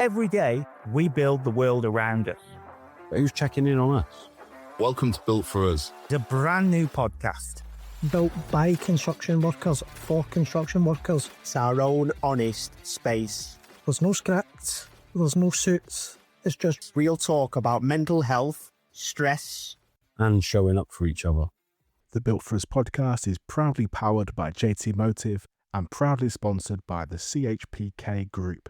Every day, we build the world around us. But who's checking in on us? Welcome to Built For Us, The brand new podcast. Built by construction workers, for construction workers. It's our own honest space. There's no scripts, there's no suits. It's just Real talk about mental health, stress, And showing up for each other. The Built For Us podcast is proudly powered by JT Motive and proudly sponsored by the CHPK Group.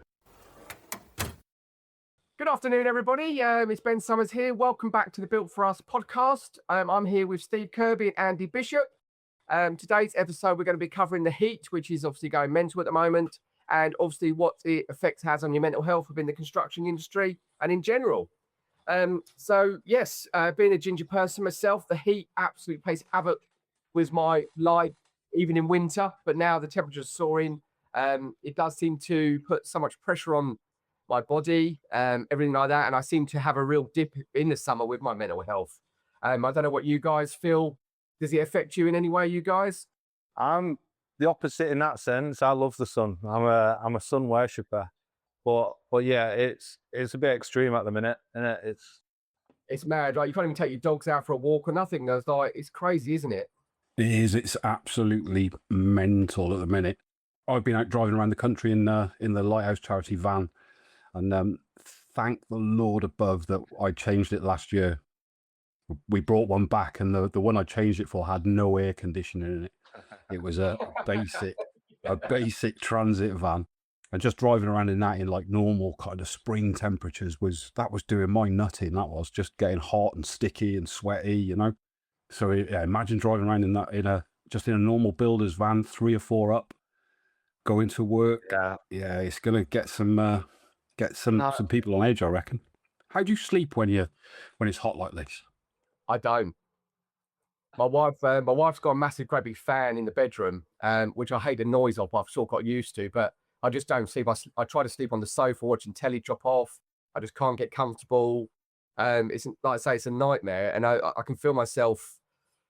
Good afternoon, everybody. It's Ben Summers here. Welcome back to the Built For Us podcast. I'm here with Steve Kirby and Andy Bishop. Today's episode, we're going to be covering the heat, which is obviously going mental at the moment, and obviously what the effect has on your mental health within the construction industry and in general. So yes, being a ginger person myself, the heat absolutely plays havoc with my life, even in winter. But now the temperature's soaring. It does seem to put so much pressure on my body, everything like that. And I seem to have a real dip in the summer with my mental health. I don't know what you guys feel. Does it affect you in any way, you guys? I'm the opposite in that sense. I love the sun. I'm a sun worshipper. But yeah, it's a bit extreme at the minute, and It's mad, right? You can't even take your dogs out for a walk or nothing. It's crazy, isn't it? It is. It's absolutely mental at the minute. I've been out driving around the country in the Lighthouse charity van, and thank the Lord above that I changed it last year. We brought one back, and the one I changed it for had no air conditioning in it. It was a basic transit van. And just driving around in that in like normal kind of spring temperatures was doing my nutting. That was just getting hot and sticky and sweaty, you know. So yeah, imagine driving around in a normal builder's van, 3 or 4 up, going to work. Yeah, it's gonna get some people on edge, I reckon. How do you sleep when it's hot like this? I don't. My wife's got a massive, great big fan in the bedroom, which I hate the noise of. I've sort of got used to, but I just don't sleep. I try to sleep on the sofa, watching telly drop off. I just can't get comfortable. It's like I say, it's a nightmare, and I can feel myself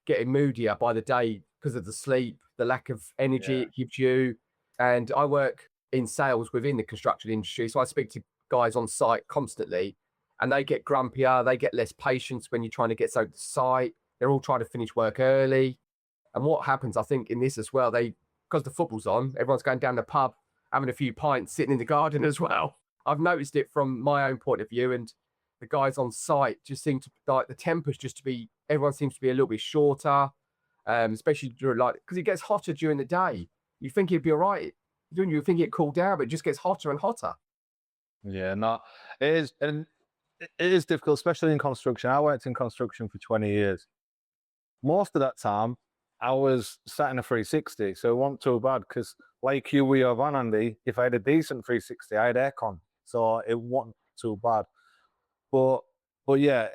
getting moodier by the day because of the sleep, the lack of energy it gives you. And I work in sales within the construction industry, so I speak to guys on site constantly, and they get grumpier. They get less patience when you're trying to get something to site. They're all trying to finish work early. And what happens, I think, in this as well, because the football's on, everyone's going down the pub, having a few pints, sitting in the garden as well. I've noticed it from my own point of view, and the guys on site just seem to like the tempers everyone seems to be a little bit shorter, especially during because it gets hotter during the day. You think it'd be all right, you think it'd cool down, but it just gets hotter and hotter. Yeah, no, it is, and it is difficult, especially in construction. I worked in construction for 20 years. Most of that time, I was sat in a 360, so it wasn't too bad because, like you with your van, Andy, if I had a decent 360, I had aircon, so it wasn't too bad. But yeah,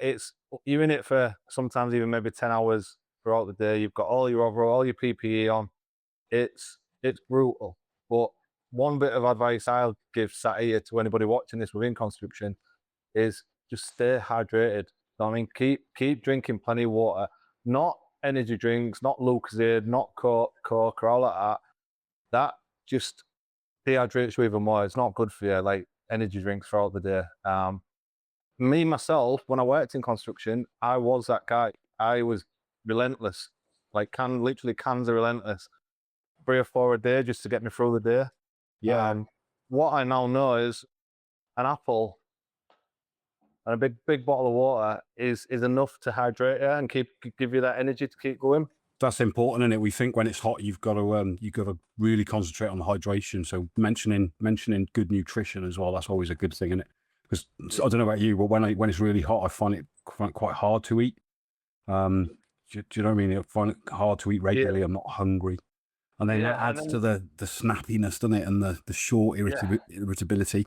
you're in it for sometimes even maybe 10 hours throughout the day. You've got all your overall, all your PPE on. It's brutal. But one bit of advice I'll give sat here to anybody watching this within construction is just stay hydrated. So, I mean, keep drinking plenty of water. Not energy drinks, not Lucozade, not Coke or all of that. That just dehydrates you even more. It's not good for you, like energy drinks throughout the day. Me, myself, when I worked in construction, I was that guy. I was relentless. Like literally cans of relentless. 3 or 4 a day just to get me through the day. Yeah. What I now know is an apple and a big bottle of water is enough to hydrate you and give you that energy to keep going. That's important, isn't it? We think when it's hot, you've got to really concentrate on the hydration. So mentioning good nutrition as well, that's always a good thing, isn't it? Because I don't know about you, but when it's really hot, I find it quite hard to eat. Do you know what I mean? I find it hard to eat regularly. Yeah. I'm not hungry. And then that adds to the snappiness, doesn't it? And the short irritability.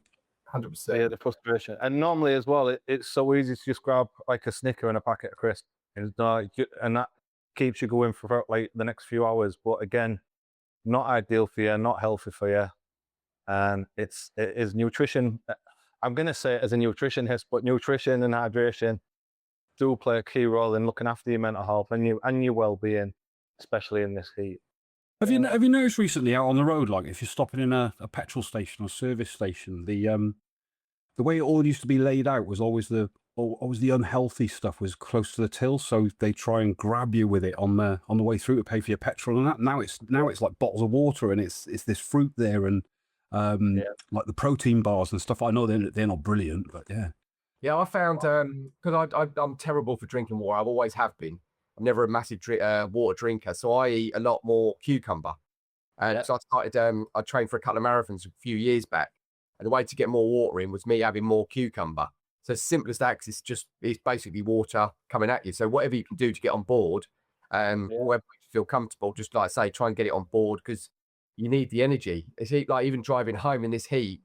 100%. Yeah, the frustration. And normally as well, it's so easy to just grab like a Snicker and a packet of crisps. And that keeps you going for like the next few hours. But again, not ideal for you, not healthy for you. And it is nutrition. I'm going to say it as a nutritionist, but nutrition and hydration do play a key role in looking after your mental health and your well-being, especially in this heat. Have you noticed recently out on the road, like if you're stopping in a petrol station or service station, the way it all used to be laid out was always the unhealthy stuff was close to the till, so they try and grab you with it on the way through to pay for your petrol and that. Now it's like bottles of water, and it's this fruit there, and like the protein bars and stuff. I know they're not brilliant, but yeah. Yeah, I found because I'm terrible for drinking water. I've always have been. I'm never a massive water drinker, so I eat a lot more cucumber. And so I started. I trained for a couple of marathons a few years back, and the way to get more water in was me having more cucumber. So as simple as that, 'cause it's basically water coming at you. So whatever you can do to get on board, wherever you feel comfortable, just like I say, try and get it on board because you need the energy. It's like even driving home in this heat.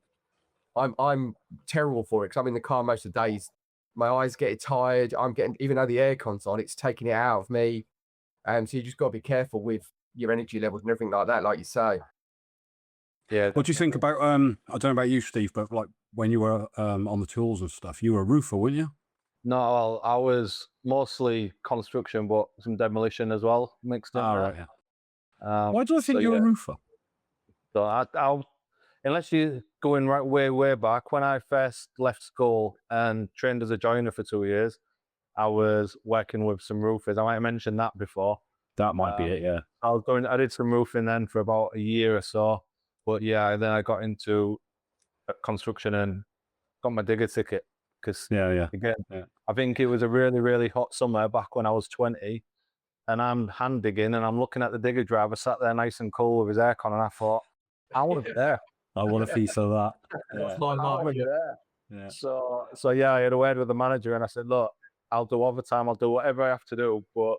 I'm terrible for it because I'm in the car most of the days. My eyes get tired. I'm getting, even though the aircon's on, it's taking it out of me. So you just got to be careful with your energy levels and everything like that, like you say. Yeah. What do you think about I don't know about you, Steve, but like when you were on the tools and stuff, you were a roofer, weren't you? No, well, I was mostly construction, but some demolition as well mixed in. Right, yeah. Why do I think you're a roofer? So I unless you're going right way back, when I first left school and trained as a joiner for 2 years, I was working with some roofers. I might have mentioned that before. That might be it, yeah. I did some roofing then for about a year or so, but yeah, then I got into construction and got my digger ticket because I think it was a really hot summer back when I was 20, and I'm hand digging and I'm looking at the digger driver sat there nice and cool with his aircon, and I thought, I want to be there. I want a piece of that. That's my mark. Yeah. So yeah, I had a word with the manager and I said, look, I'll do overtime, I'll do whatever I have to do, but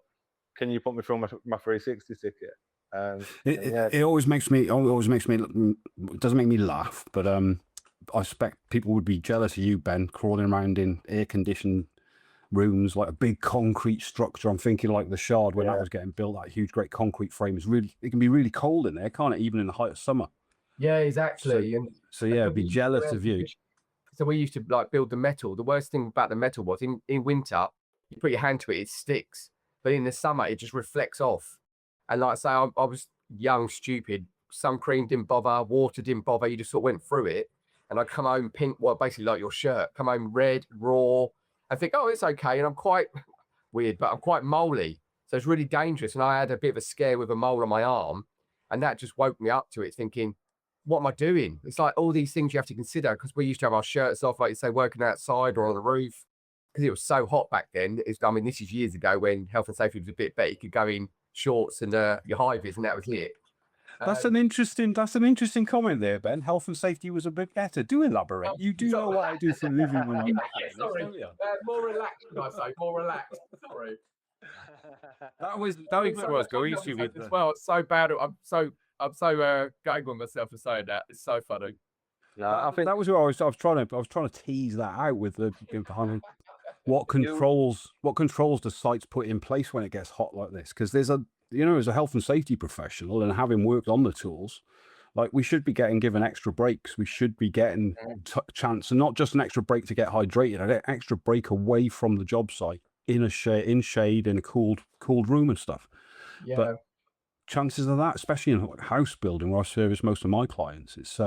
can you put me through my 360 ticket? It always makes me. It doesn't make me laugh, but I expect people would be jealous of you, Ben, crawling around in air-conditioned rooms like a big concrete structure. I'm thinking like the Shard when that was getting built. That huge, great concrete frame it can be really cold in there, can't it? Even in the height of summer. Yeah, exactly. So yeah, I'd be jealous of you. So we used to like build the metal. The worst thing about the metal was in winter, you put your hand to it, it sticks. But in the summer, it just reflects off. And like I say, I was young, stupid. Sun cream didn't bother, water didn't bother. You just sort of went through it. And I'd come home pink, well, basically like your shirt, come home red, raw. I think, oh, it's okay. And I'm quite weird, but I'm quite moly. So it's really dangerous. And I had a bit of a scare with a mole on my arm. And that just woke me up to it, thinking, what am I doing? It's like all these things you have to consider because we used to have our shirts off, like you say, working outside or on the roof because it was so hot back then. I mean, this is years ago when health and safety was a bit better. You could go in shorts and your high vis and that was it. That's an interesting comment there, Ben. Health and safety was a bit better. Do elaborate. You do know what I do for a living when I'm sorry. More relaxed, can I say? More relaxed. Sorry. That was going to as well. It's so bad. I'm so going with myself for saying that. It's so funny. No, I think that was where I was trying to tease that out with the behind what controls the sites put in place when it gets hot like this. Because there's as a health and safety professional and having worked on the tools, like we should be given extra breaks. We should be getting chance, and not just an extra break to get hydrated, an extra break away from the job site in shade in a cooled room and stuff. Yeah. But chances of that, especially in house building where I service most of my clients, it's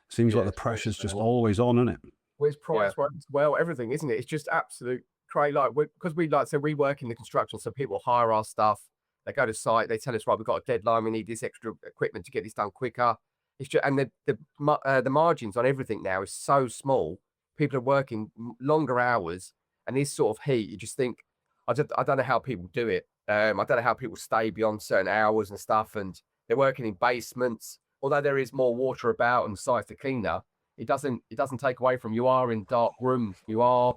seems like the pressure's just always on, isn't it? Well, it's price well, everything, isn't it? It's just absolute crazy. Like because we work in the construction, so people hire our stuff. They go to site, they tell us, right, we've got a deadline, we need this extra equipment to get this done quicker. It's just, and the margins on everything now is so small. People are working longer hours, and this sort of heat, you just think, I don't know how people do it. I don't know how people stay beyond certain hours and stuff, and they're working in basements. Although there is more water about and sites are cleaner, it doesn't take away from you are in dark rooms. You're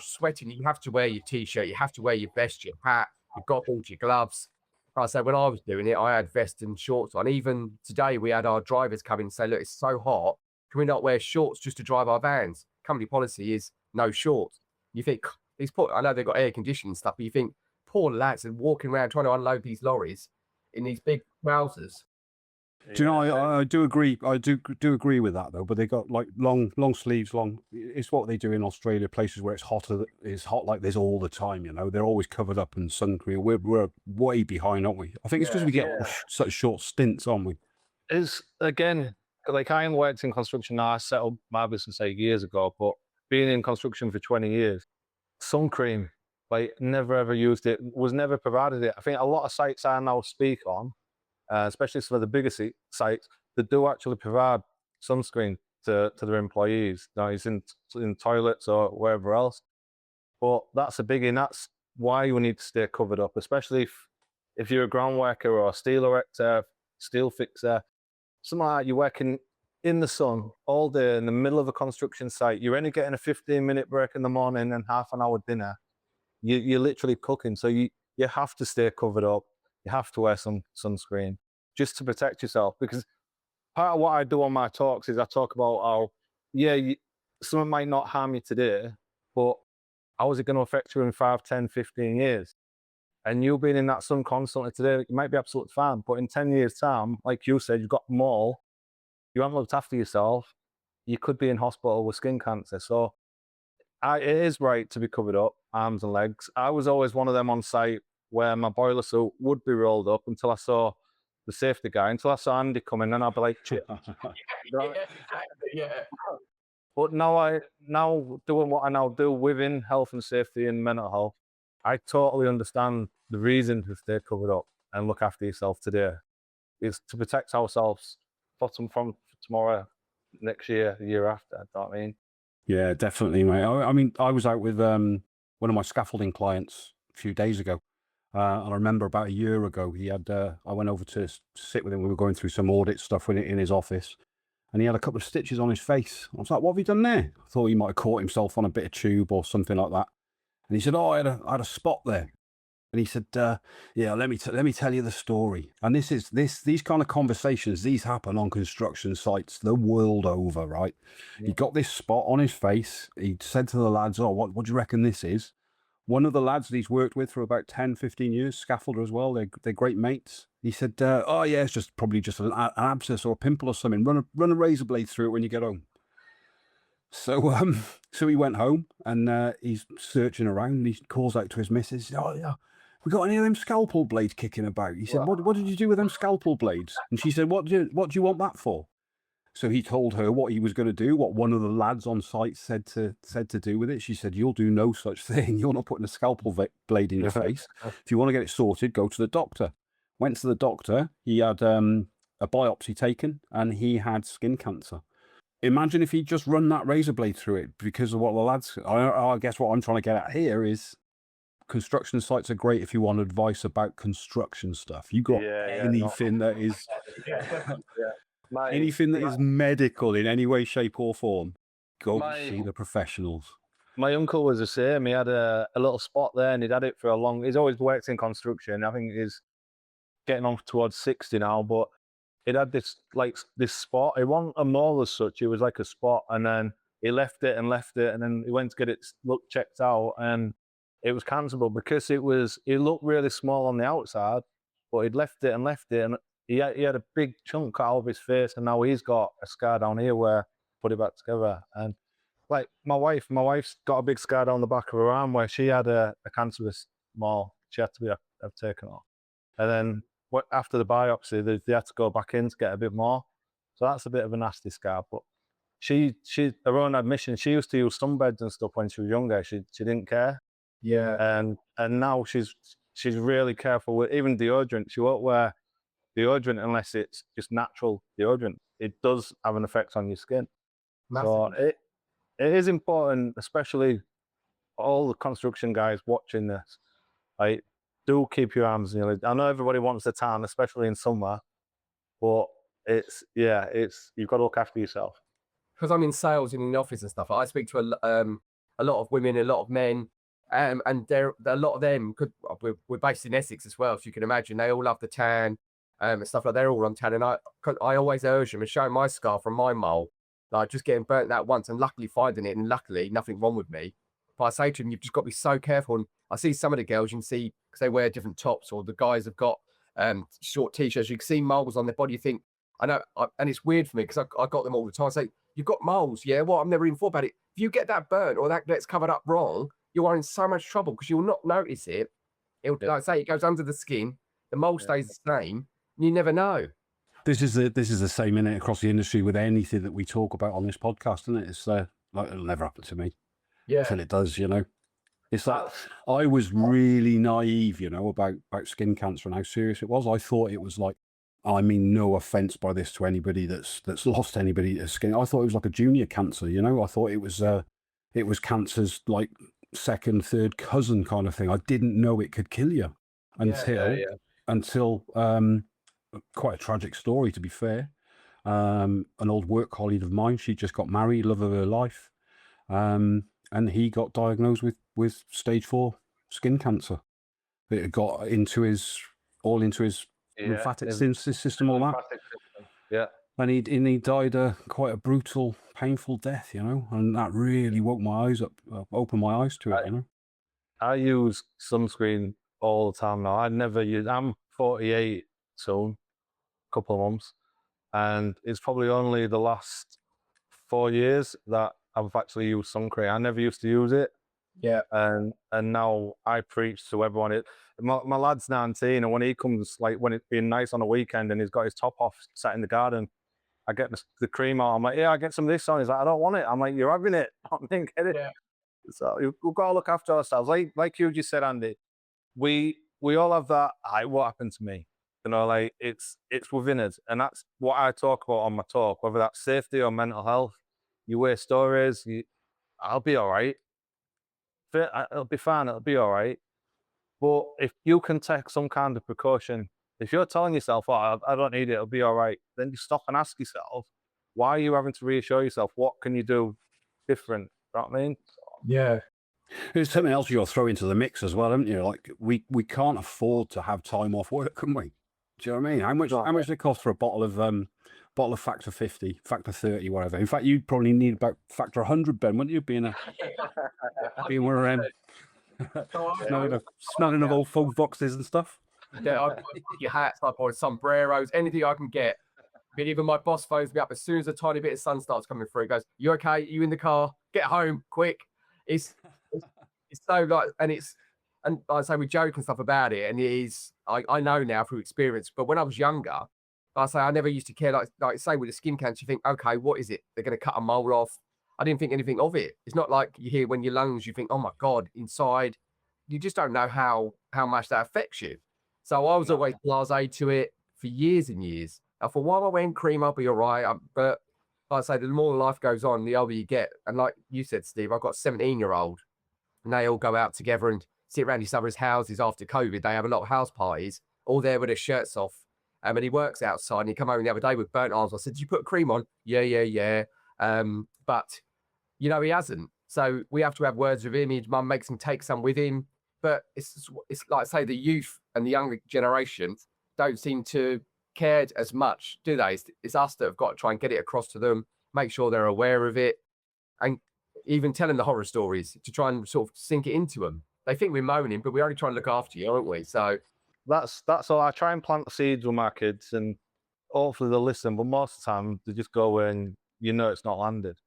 sweating. You have to wear your t-shirt. You have to wear your vest, your hat, your goggles, your gloves. I say when I was doing it, I had vest and shorts on. Even today, we had our drivers come in and say, "Look, it's so hot. Can we not wear shorts just to drive our vans?" Company policy is no shorts. You think I know they've got air conditioning and stuff, but you think poor lads are walking around trying to unload these lorries in these big trousers. Do you know? I do agree. I do agree with that though. But they got like long sleeves. It's what they do in Australia, places where it's hot like this all the time. You know, they're always covered up in sun cream. We're way behind, aren't we? I think it's because we get such short stints, aren't we? Is again, like I ain't worked in construction now. I set up my business 8 years ago, but being in construction for 20 years, sun cream, like never ever used it, was never provided it. I think a lot of sites I now speak on, especially some of the bigger sites, that do actually provide sunscreen to their employees. Now it's in toilets or wherever else. But that's a biggie, and that's why you need to stay covered up, especially if you're a ground worker or a steel erector, steel fixer, something like that. You're working in the sun all day in the middle of a construction site. You're only getting a 15-minute break in the morning and half an hour dinner. You're literally cooking. So you have to stay covered up. You have to wear some sunscreen just to protect yourself. Because part of what I do on my talks is I talk about how, something might not harm you today, but how is it going to affect you in 5, 10, 15 years? And you being in that sun constantly today, you might be absolutely fine. But in 10 years' time, like you said, you've got more, you haven't looked after yourself, you could be in hospital with skin cancer. So it is right to be covered up, arms and legs. I was always one of them on site where my boiler suit would be rolled up until I saw the safety guy, until I saw Andy come in, and I'd be like, shit. Yeah. But now doing what I now do within health and safety and mental health, I totally understand the reason to stay covered up and look after yourself today. It's to protect ourselves from tomorrow, next year, the year after. You know what I mean? Yeah, definitely, mate. I mean, I was out with one of my scaffolding clients a few days ago. And I remember about a year ago, he had. I went over to sit with him. We were going through some audit stuff in his office, and he had a couple of stitches on his face. I was like, "What have you done there?" I thought he might have caught himself on a bit of tube or something like that. And he said, "Oh, I had a spot there." And he said, "Yeah, let me tell you the story." And these kind of conversations, these happen on construction sites the world over, right? Yeah. He got this spot on his face. He said to the lads, "Oh, what do you reckon this is?" One of the lads that he's worked with for about 10, 15 years, scaffolder as well, they're great mates. He said, "Oh yeah, it's probably just an abscess or a pimple or something. Run a razor blade through it when you get home." So he went home and he's searching around. And he calls out to his missus, "Oh yeah, we got any of them scalpel blades kicking about?" He said, "What did you do with them scalpel blades?" And she said, "What do you want that for?" So he told her what he was going to do, what one of the lads on site said to do with it. She said, "You'll do no such thing. You're not putting a scalpel blade in your face. If you want to get it sorted, go to the doctor." Went to the doctor. He had a biopsy taken and he had skin cancer. Imagine if he'd just run that razor blade through it because of what the lads... I guess what I'm trying to get at here is construction sites are great if you want advice about construction stuff. You got anything that is... anything that is medical in any way, shape or form, go see the professionals. My uncle was the same. He had a little spot there and he'd had it for a long... He's always worked in construction. I think he's getting on towards 60 now, but it had this spot. It wasn't a mole as such. It was like a spot, and then he left it, and then he went to get it checked out, and it was cancerable because it looked really small on the outside, but he'd left it, and he had a big chunk cut out of his face, and now he's got a scar down here where put it back together. And like my wife's got a big scar down the back of her arm where she had a cancerous mole. She had to have taken off, and then after the biopsy, they had to go back in to get a bit more. So that's a bit of a nasty scar. But she her own admission, she used to use sunbeds and stuff when she was younger. She didn't care. Yeah. And now she's really careful with even deodorant. She won't wear deodorant unless it's just natural deodorant. It does have an effect on your skin. Massively. So it is important, especially all the construction guys watching this. Like, do keep your arms in your legs. I know everybody wants the tan, especially in summer, but you've got to look after yourself. Because I'm in sales and in the office and stuff, I speak to a lot of women, a lot of men, and a lot of them we're based in Essex as well, so you can imagine they all love the tan and stuff like they're all on tan. And I always urge them and show my scar from my mole, like just getting burnt that once and luckily finding it, and luckily nothing wrong with me. But I say to them, you've just got to be so careful. And I see some of the girls, you can see, because they wear different tops, or the guys have got short t-shirts, you can see moles on their body. You think, I know, and it's weird for me because I got them all the time. I say, you've got moles, yeah? Well, I've never even thought about it. If you get that burnt or that gets covered up wrong, you are in so much trouble because you'll not notice it. Like I say, it goes under the skin, the mole stays the same, and you never know. This is the same in it across the industry with anything that we talk about on this podcast, isn't it? It's like it'll never happen to me until it does, you know. It's like I was really naive, you know, about skin cancer and how serious it was. I thought it was like, I mean, no offense by this to anybody that's lost anybody to skin. I thought it was like a junior cancer, you know. I thought it was cancer's like second, third cousin kind of thing. I didn't know it could kill you until quite a tragic story, to be fair. An old work colleague of mine, she just got married, love of her life, and he got diagnosed with stage 4 skin cancer. It got into his lymphatic system, all that. Yeah. And he died quite a brutal, painful death, you know, and that really woke my eyes up, opened my eyes to it, you know. I use sunscreen all the time now. I'm 48 soon, a couple of months, and it's probably only the last 4 years that I've actually used sun cream. I never used to use it. Yeah. And now I preach to everyone. My lad's 19, and when he comes, like when it's been nice on a weekend and he's got his top off, sat in the garden, I get the cream out. I'm like, yeah, I get some of this on. He's like, I don't want it. I'm like, you're having it. I didn't get it. Yeah. So we've got to look after ourselves. Like you just said, Andy, we all have that. What happened to me? You know, like it's within us, and that's what I talk about on my talk. Whether that's safety or mental health, you wear stories. I'll be all right. It'll be fine. It'll be all right. But if you can take some kind of precaution, if you're telling yourself, "Oh, I don't need it. It'll be all right," then you stop and ask yourself, why are you having to reassure yourself? What can you do different? You know what I mean? Yeah. There's something else you'll throw into the mix as well, haven't you? Like we can't afford to have time off work, can we? Do you know what I mean? How much does it cost for a bottle of factor 50, factor 30, whatever? In fact, you'd probably need about factor 100, Ben, wouldn't you? Being one of them smelling of old folk boxes and stuff. Yeah, I put your hats up or sombreros, anything I can get. But even my boss phones me up as soon as a tiny bit of sun starts coming through. He goes, "You okay? You in the car? Get home quick." It's so like, and I say we joke and stuff about it, and it is. I know now through experience, but when I was younger, I say I never used to care. Like say with the skin cancer, you think, okay, what is it? They're going to cut a mole off. I didn't think anything of it. It's not like you hear when your lungs, you think, oh my God, inside. You just don't know how much that affects you. So I was always blasé to it for years and years. I thought, while I went cream, I'll be all right. But like I say, the more life goes on, the older you get. And like you said, Steve, I've got a 17-year-old, and they all go out together and sit around each other's houses after COVID. They have a lot of house parties, all there with their shirts off. And he works outside, and he come home the other day with burnt arms. I said, "Did you put cream on?" Yeah. But, you know, he hasn't. So we have to have words with him. His mum makes him take some with him. But it's like I say, the youth and the younger generation don't seem to care as much, do they? It's us that have got to try and get it across to them, make sure they're aware of it, and even telling the horror stories to try and sort of sink it into them. They think we're moaning, but we're only trying to look after you, aren't we? So that's all. I try and plant the seeds with my kids, and hopefully they'll listen. But most of the time, they just go away and you know it's not landed.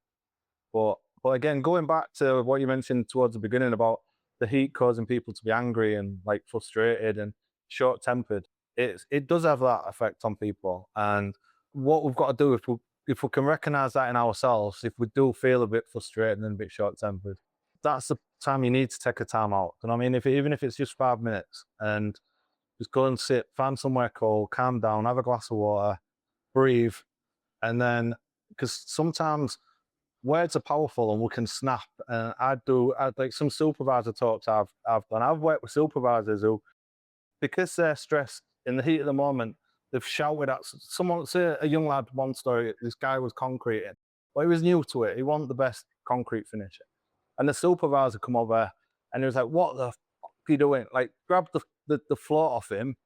But again, going back to what you mentioned towards the beginning about the heat causing people to be angry and like frustrated and short-tempered, it does have that effect on people. And what we've got to do, if we can recognize that in ourselves, if we do feel a bit frustrated and a bit short-tempered, that's the time you need to take a time out. You know what I mean? Even if it's just 5 minutes, and just go and sit, find somewhere cold, calm down, have a glass of water, breathe, and then, because sometimes words are powerful and we can snap. I'd like some supervisor talks I've done. I've worked with supervisors who, because they're stressed in the heat of the moment, they've shouted at someone. Say a young lad, one story, this guy was concreting, but he was new to it. He wasn't the best concrete finisher. And the supervisor come over and he was like, "What the fuck are you doing?" Like, grabbed the floor off him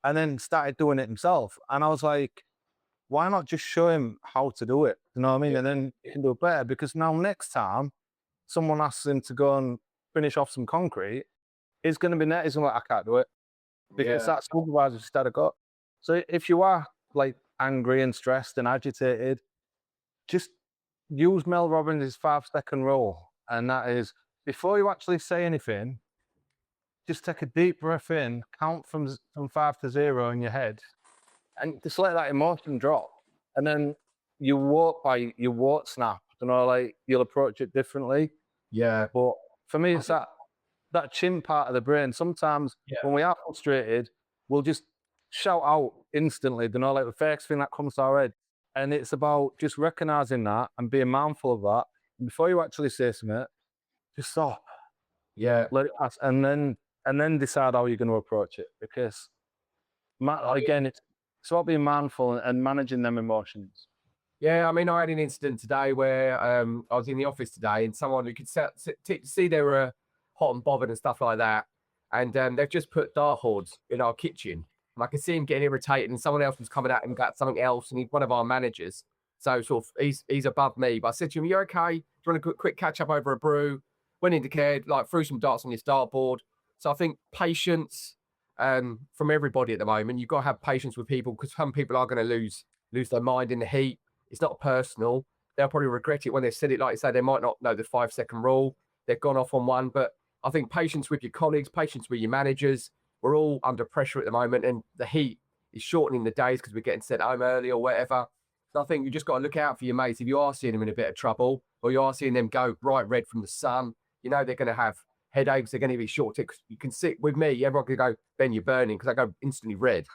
and then started doing it himself. And I was like, why not just show him how to do it? You know what I mean? And then he can do it better, because now next time someone asks him to go and finish off some concrete, he's going to be net. He's going to be like, "I can't do it," because that supervisor just had a go. So if you are like angry and stressed and agitated, just use Mel Robbins' 5-second rule. And that is, before you actually say anything, just take a deep breath in, count from 5 to 0 in your head, and just let that emotion drop, and then you won't snap. Like you'll approach it differently. Yeah. But for me, it's that chin part of the brain. Sometimes when we are frustrated, we'll just shout out instantly. Like the first thing that comes to our head, and it's about just recognizing that and being mindful of that. And before you actually say something, just stop. Yeah. Let it pass, and then decide how you're going to approach it. Because again, it's about being mindful and managing them emotions. Yeah, I mean, I had an incident today where I was in the office today, and someone who could see they were hot and bothered and stuff like that, and they've just put dartboards in our kitchen, and I could see him getting irritated, and someone else was coming at him and got something else, and he's one of our managers, so sort of he's above me. But I said to him, "You okay? Do you want a quick catch up over a brew?" Went into care, like threw some darts on his dartboard. So I think patience from everybody at the moment. You've got to have patience with people, because some people are going to lose their mind in the heat. It's not personal. They'll probably regret it when they've said it. Like I say, they might not know the 5-second rule. They've gone off on one. But I think patience with your colleagues, patience with your managers. We're all under pressure at the moment, and the heat is shortening the days because we're getting sent home early or whatever. So I think you just got to look out for your mates. If you are seeing them in a bit of trouble, or you are seeing them go bright red from the sun, you know they're going to have headaches. They're going to be short. You can sit with me. Everyone can go, "Ben, you're burning," because I go instantly red.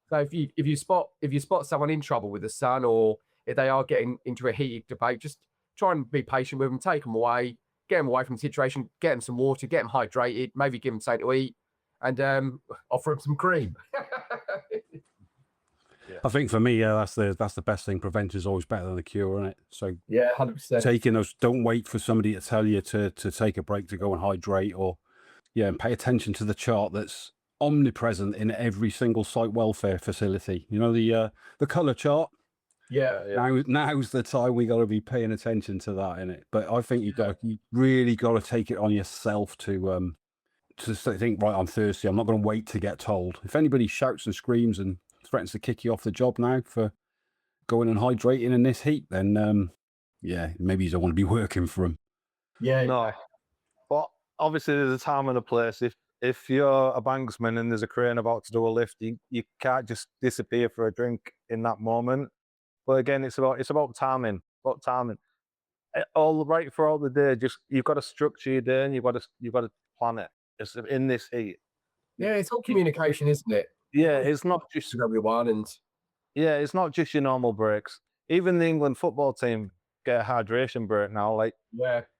So if you spot someone in trouble with the sun, or if they are getting into a heated debate, just try and be patient with them, take them away, get them away from the situation, get them some water, get them hydrated, maybe give them something to eat, and offer them some cream. I think for me, that's the best thing. Prevention is always better than the cure, isn't it? So Yeah, 100%. taking those, don't wait for somebody to tell you to take a break to go and hydrate, or and pay attention to the chart that's omnipresent in every single site welfare facility. You know, the color chart. Yeah. Now's the time we got to be paying attention to that, innit? But I think you really got to take it on yourself to think, right, I'm thirsty. I'm not going to wait to get told. If anybody shouts and screams and threatens to kick you off the job now for going and hydrating in this heat, then maybe you don't want to be working for them. Yeah. No, but obviously there's a time and a place. If you're a banksman and there's a crane about to do a lift, you can't just disappear for a drink in that moment. But again, it's about timing. All right for all the day. Just you've got to structure your day, and you've got to plan it. It's in this heat. Yeah, it's all communication, isn't it? Yeah, it's not just To everyone, and it's not just your normal breaks. Even the England football team get a hydration break now, like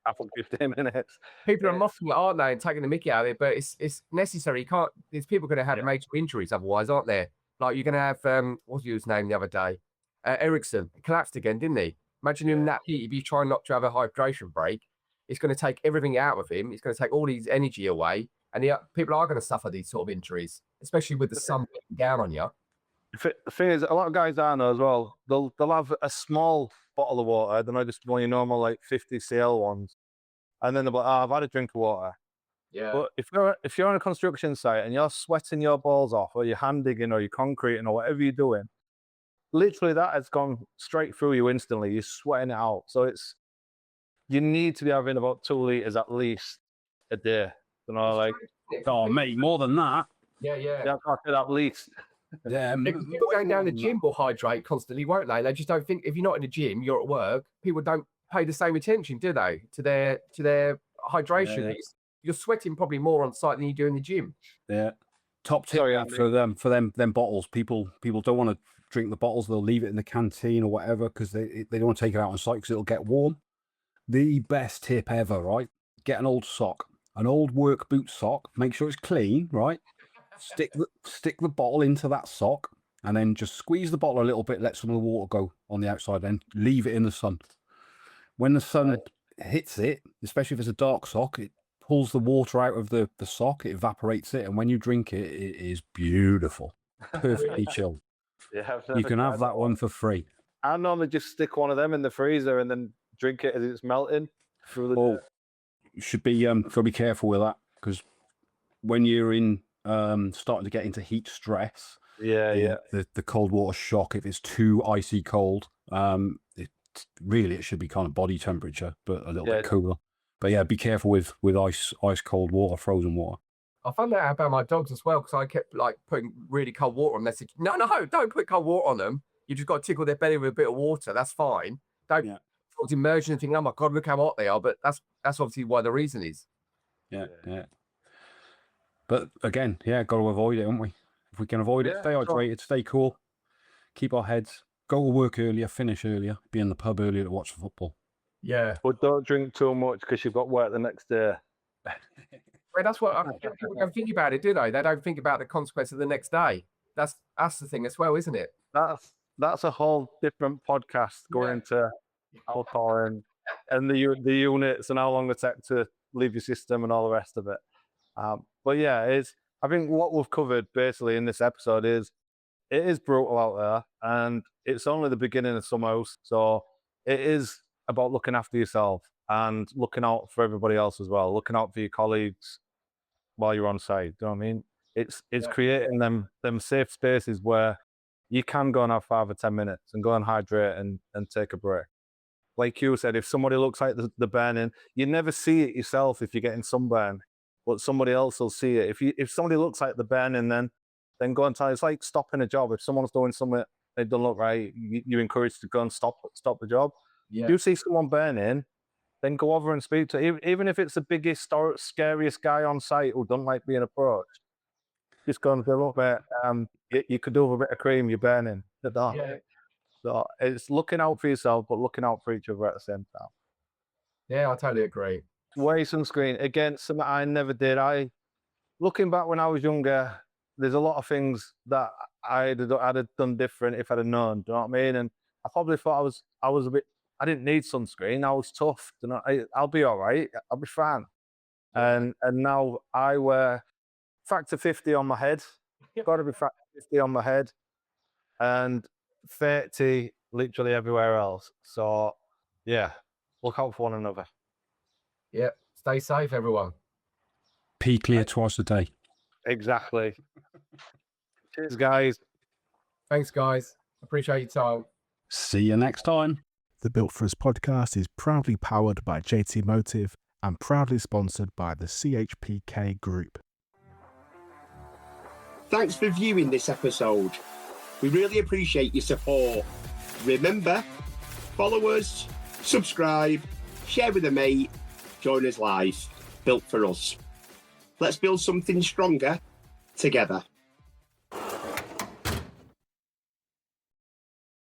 after 15 minutes. People are mocking it, aren't they, and taking the mickey out of it? But it's necessary. You can't. There's people going to have major injuries otherwise, aren't there? Like you're going to have what's his name the other day? Ericsson collapsed again, didn't he? Imagine him in that heat. If you try not to have a hydration break, it's going to take everything out of him. It's going to take all his energy away, and people are going to suffer these sort of injuries, especially with the sun beating down on you. The thing is, a lot of guys I know as well, they'll have a small bottle of water. They're not just one of your normal like 50 cl ones, and then they're like, "Oh, I've had a drink of water." Yeah. But if you're on a construction site and you're sweating your balls off, or you're hand digging, or you're concreting, or whatever you're doing, literally that has gone straight through you instantly. You're sweating it out. So you need to be having about 2 liters at least a day. You know, like, oh mate, more than that. Yeah. At least. Yeah, people going down the gym will hydrate constantly, won't they? They just don't think, if you're not in the gym, you're at work. People don't pay the same attention, do they, to their hydration? Yeah. You're sweating probably more on site than you do in the gym. Yeah. Top tip for them bottles. People don't want to drink the bottles. They'll leave it in the canteen or whatever because they don't want to take it out on site because it'll get warm. The best tip ever, right? Get an old sock, an old work boot sock. Make sure it's clean, right? Stick the bottle into that sock, and then just squeeze the bottle a little bit. Let some of the water go on the outside, then leave it in the sun. When the sun hits it, especially if it's a dark sock, it pulls the water out of the sock. It evaporates it, and when you drink it, it is beautiful, perfectly chilled. Yeah, You can have that one for free. I normally just stick one of them in the freezer and then drink it as it's melting through the day. You should be got to be careful with that, because when you're in starting to get into heat stress, the cold water shock, if it's too icy cold, it should be kind of body temperature, but a little bit cooler. But yeah, be careful with ice cold water, frozen water. I found that out about my dogs as well because I kept like putting really cold water on them. They said, no, don't put cold water on them. You just got to tickle their belly with a bit of water. That's fine. Don't immersion and think, oh my God, look how hot they are. But that's obviously why the reason is. Yeah. But again, got to avoid it, haven't we? If we can avoid it, stay hydrated, stay cool, keep our heads, go to work earlier, finish earlier, be in the pub earlier to watch the football. Yeah. But don't drink too much because you've got work the next day. Well, that's what people don't think about it, do they? They don't think about the consequence of the next day. That's the thing as well, isn't it? That's a whole different podcast going into alcohol and the units and how long it takes to leave your system and all the rest of it. But yeah, I think what we've covered basically in this episode is it is brutal out there, and it's only the beginning of summer house. So it is about looking after yourself and looking out for everybody else as well, looking out for your colleagues while you're on site. Do you know what I mean? It's creating them safe spaces where you can go and have 5 or 10 minutes and go and hydrate and take a break. Like you said, if somebody looks like the burning, you never see it yourself if you're getting sunburn, but somebody else will see it. If somebody looks like the burning, then go and tell. It's like stopping a job. If someone's doing something they don't look right, you're encouraged to go and stop the job. Yeah. If you see someone burning, then go over and speak to, even if it's the biggest, scariest guy on site who don't like being approached. Just go and say, look, mate, you could do with a bit of cream, you're burning. Yeah. So it's looking out for yourself, but looking out for each other at the same time. Yeah, I totally agree. Wear sunscreen. Again, something I never did. Looking back when I was younger, there's a lot of things that I'd have done different if I'd have known. Do you know what I mean? And I probably thought I was a bit. I didn't need sunscreen. I was tough. You know, I'll be all right. I'll be fine. And now I wear factor 50 on my head. Got to be factor 50 on my head, and 30 literally everywhere else. So yeah, look out for one another. Yeah, stay safe, everyone. Pee clear twice a day. Exactly. Cheers, guys. Thanks, guys. Appreciate your time. See you next time. The Built For Us podcast is proudly powered by JT Motive and proudly sponsored by the CHPK Group. Thanks for viewing this episode. We really appreciate your support. Remember, follow us, subscribe, share with a mate, join us live. Built For Us. Let's build something stronger together.